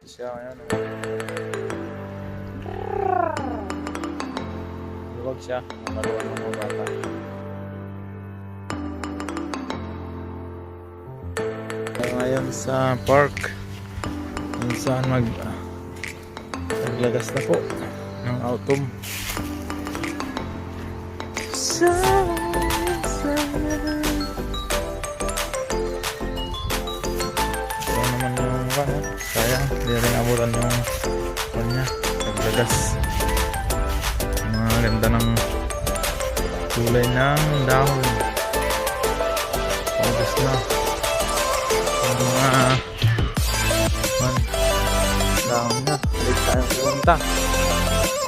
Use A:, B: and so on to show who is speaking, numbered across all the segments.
A: siya ngayon. Luwag siya. Nakaluan ng mga bata. Ngayon sa park kung saan maglagas na po ng autumn. Ito naman yung sayang, hindi rin abutan yung kanya naglagas. Mga ganda ng kulay ng dahon. August na mga dahon na. Balik tayong pumunta.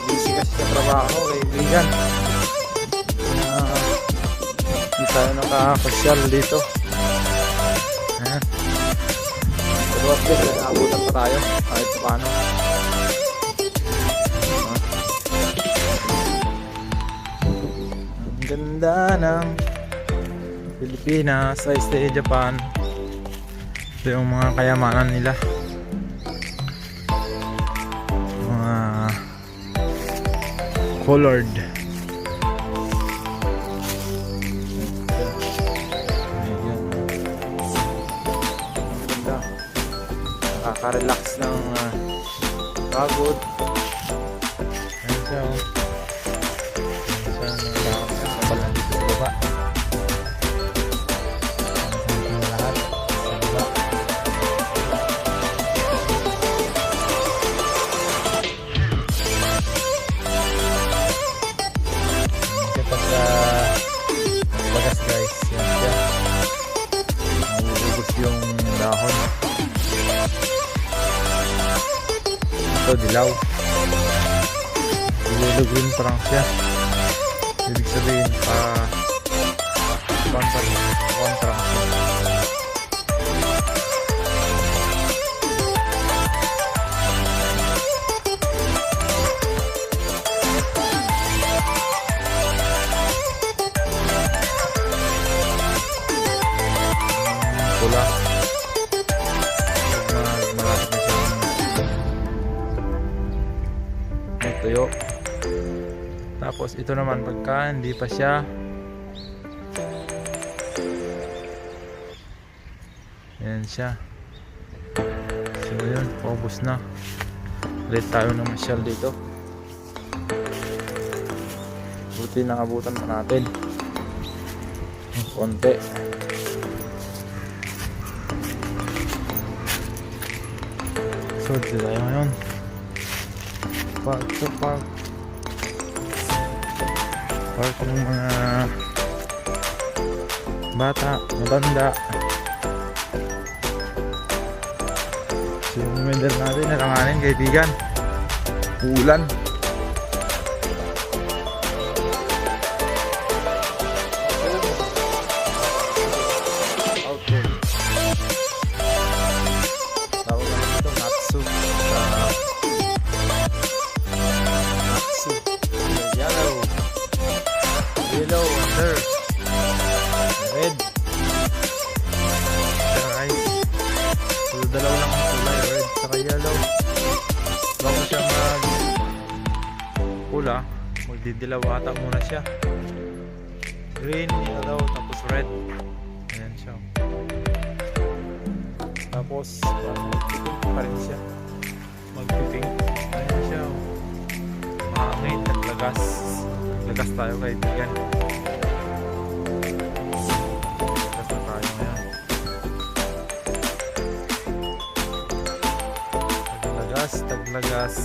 A: Busy kasi sa trabaho, kaibigan. Hindi tayo nakakasyal dito. Ayan. Pero at least, naabutan pa tayo kahit paano. Ang ganda ng Pilipinas sa East Japan. Ito yung mga kayamanan nila. Mga colored. Nakaka-relax ng pagod. Ayan siya, oh. Ayan siya, nakakasabal lang dito sa baba. Ayan lahat sa baba. Kapag bagas guys, yan siya. Nauubos yung dahon. Ito dilaw. Yellow green parang siya. Ibig sabihin kontrang siya. Pula. Tuyo. Tapos ito naman pagka hindi pa siya, yan siya. So yun, paubos na. Ulit tayo na masyal dito. Buti nakabutan pa natin ng konti. So dito tayo ngayon. Park to park. Park ng mga bata, matanda. So yung weather natin nalanganin kaibigan. Ulan. Okay. Tawag naman ito Natsu. Yellow under red. Alright. So dalawa lang ang kulay, red saka yellow. Bago siya pula, magdidilaw ata muna siya. Green, yellow, tapos red. Ayan siya. Tapos magpipink pa rin siya. Magpipink. Ayan siya. Mahangin, naglagas. Lagas tayo kaibigan. Lagas na tayo ngayon. Taglagas.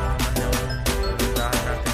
A: Naman yung pindahan natin.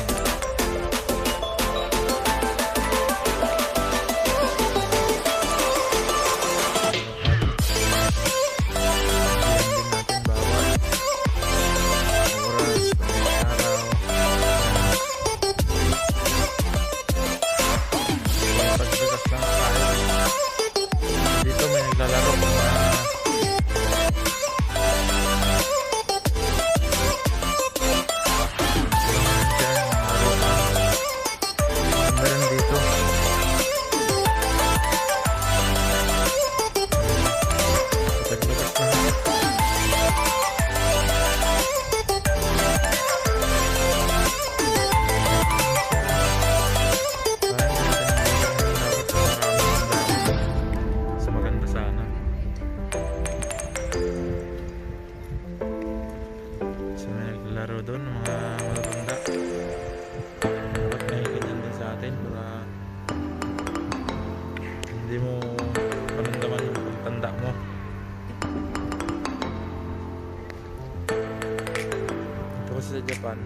A: sa Japan.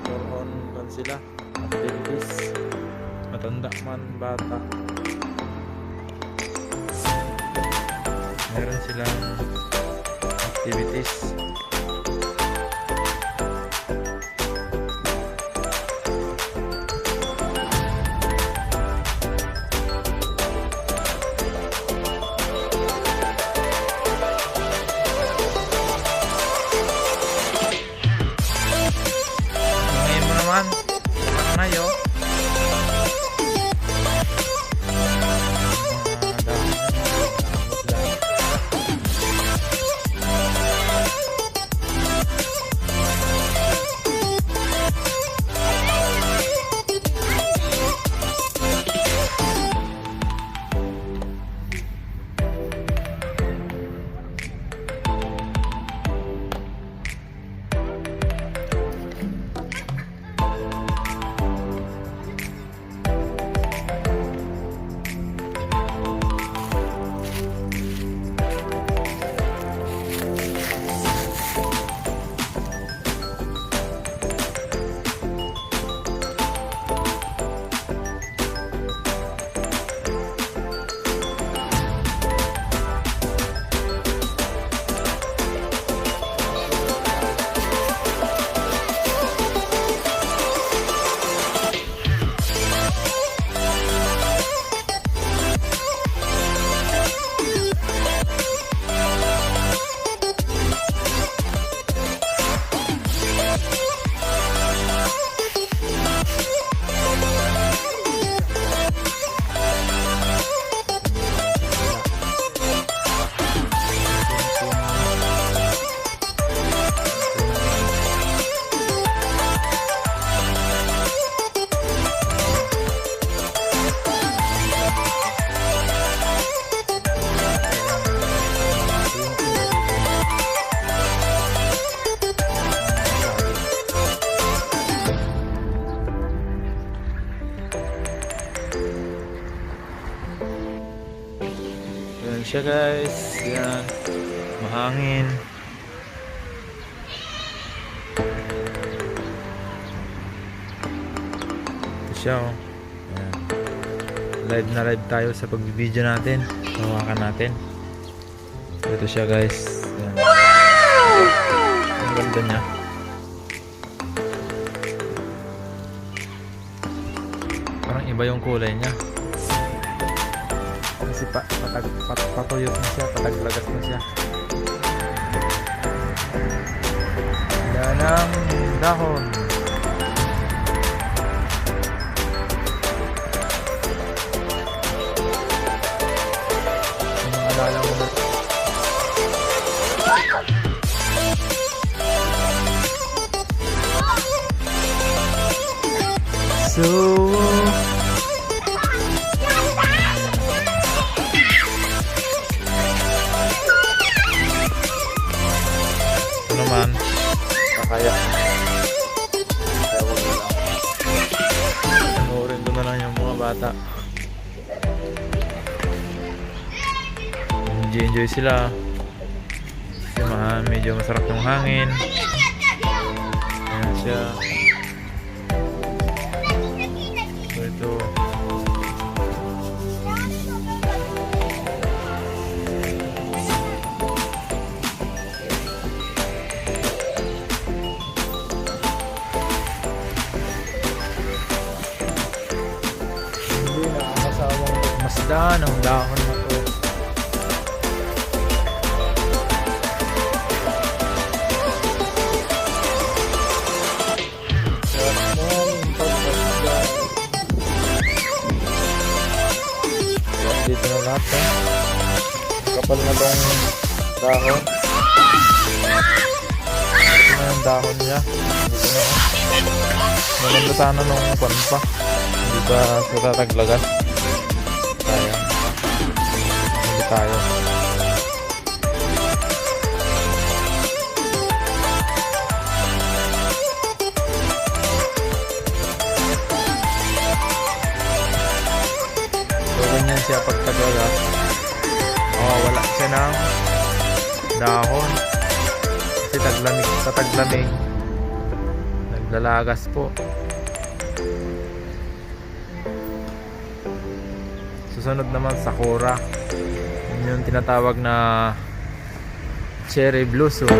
A: Moron lang sila. Activities. Matanda man, bata. Meron silang activities. Ngayon mo naman. Ngayo. Yan siya guys. Yan. Mahangin. Ito siya oh. Yan. Live na live tayo sa pagbibideo natin. Hawakan natin. Ito siya guys. Yan. Ang ganda niya. Parang iba yung kulay niya. Kasi patuyot na siya, pataglagat na siya. Yan ang dahon. Kung maalala mo na. So naman kakaya panoorin ko na lang yung mga bata. Enjoy sila kasi medyo masarap yung hangin. Ayan siya. So ito masdan ang dahon na to. Dito na lahat eh. Kapal na tong dahon. Ito na yung dahon niya. Dito na oh. Maganda sana nung panpa. Hindi pa sa tataglagan. Tayo. So ganyan siya pagtagaga. Wala siya ng dahon kasi taglamig, sa taglamig Lalagas po. Susunod naman Sakura. Yun yung tinatawag na cherry blossom.